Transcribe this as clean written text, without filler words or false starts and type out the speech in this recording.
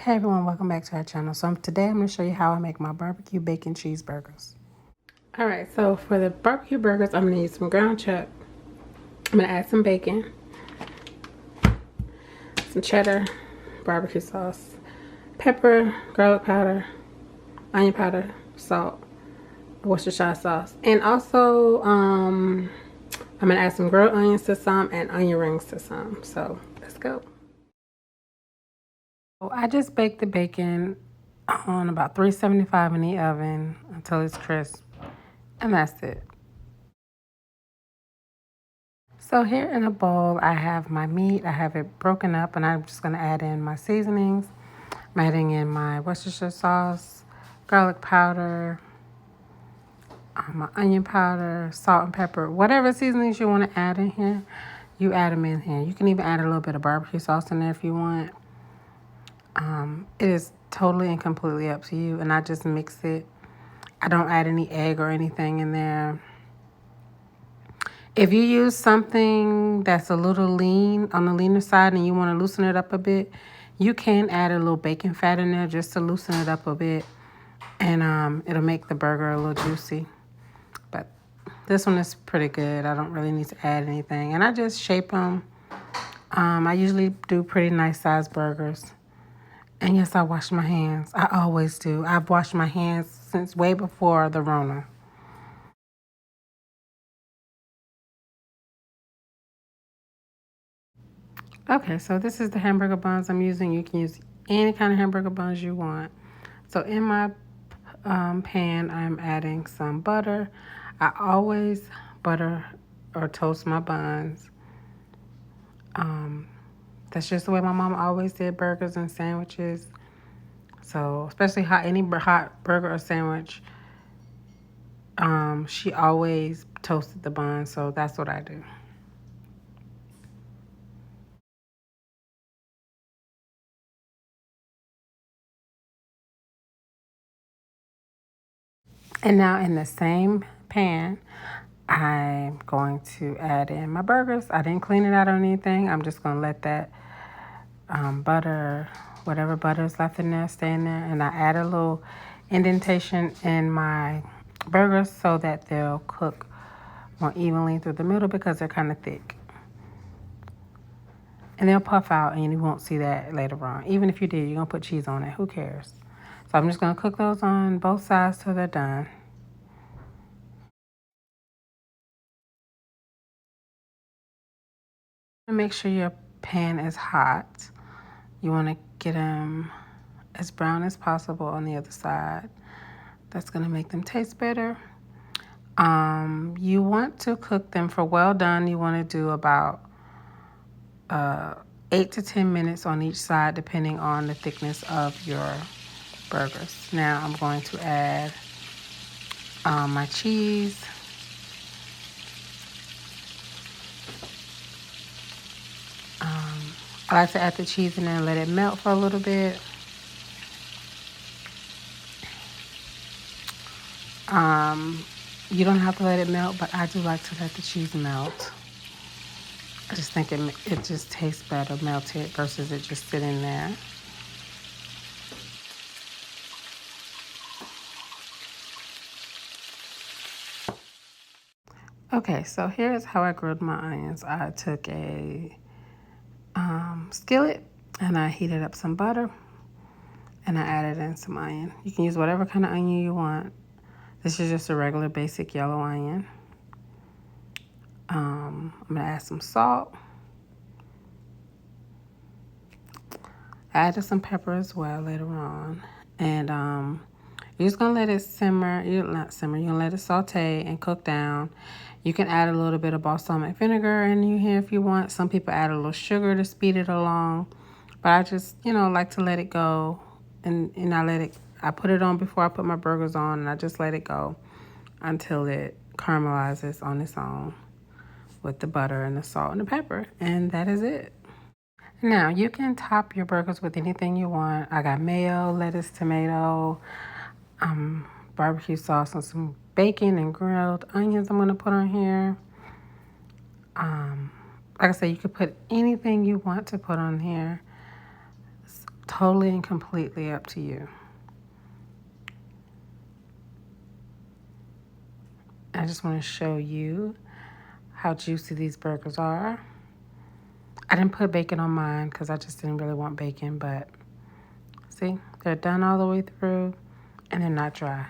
Hey everyone, welcome back to our channel. So today I'm going to show you how I make my barbecue bacon cheeseburgers. Alright, so for the barbecue burgers, I'm going to use some ground chuck. I'm going to add some bacon, some cheddar, barbecue sauce, pepper, garlic powder, onion powder, salt, Worcestershire sauce. And also, I'm going to add some grilled onions to some and onion rings to some. So let's go. I just baked the bacon on about 375 in the oven until it's crisp, and that's it. So here in a bowl, I have my meat. I have it broken up, and I'm just going to add in my seasonings. I'm adding in my Worcestershire sauce, garlic powder, my onion powder, salt and pepper. Whatever seasonings you want to add in here, you add them in here. You can even add a little bit of barbecue sauce in there if you want. It is totally and completely up to you, and I just mix it. I don't add any egg or anything in there. If you use something that's a little lean, on the leaner side, and you want to loosen it up a bit, you can add a little bacon fat in there just to loosen it up a bit, and it'll make the burger a little juicy. But this one is pretty good. I don't really need to add anything, and I just shape them. I usually do pretty nice sized burgers. And yes, I wash my hands. I always do. I've washed my hands since way before the Rona. Okay, so this is the hamburger buns I'm using. You can use any kind of hamburger buns you want. So in my pan, I'm adding some butter. I always butter or toast my buns. That's just the way my mom always did burgers and sandwiches. So especially any hot burger or sandwich, she always toasted the bun. So that's what I do. And now in the same pan, I'm going to add in my burgers. I didn't clean it out or anything. I'm just going to let that butter, whatever butter is left in there, stay in there. And I add a little indentation in my burgers so that they'll cook more evenly through the middle because they're kind of thick. And they'll puff out and you won't see that later on. Even if you did, you're going to put cheese on it. Who cares? So I'm just going to cook those on both sides till they're done. Make sure your pan is hot. You want to get them as brown as possible on the other side. That's going to make them taste better. You want to cook them for well done. You want to do about 8 to 10 minutes on each side, depending on the thickness of your burgers. Now I'm going to add my cheese. I like to add the cheese in there and let it melt for a little bit. You don't have to let it melt, but I do like to let the cheese melt. I just think it just tastes better melted versus it just sitting there. Okay, so here's how I grilled my onions. I took a skillet and I heated up some butter and I added in some onion. You can use whatever kind of onion you want. This is just a regular basic yellow onion. I'm gonna add some salt. I added some pepper as well later on. And you're just gonna let it simmer. You're gonna let it saute and cook down. You can add a little bit of balsamic vinegar in here if you want. Some people add a little sugar to speed it along. But I just, like to let it go. And I put it on before I put my burgers on, and I just let it go until it caramelizes on its own with the butter and the salt and the pepper. And that is it. Now, you can top your burgers with anything you want. I got mayo, lettuce, tomato, barbecue sauce, and some bacon and grilled onions I'm going to put on here. Like I said, you could put anything you want to put on here. Totally and completely up to you. I just want to show you how juicy these burgers are. I didn't put bacon on mine because I just didn't really want bacon, but see, they're done all the way through and they're not dry.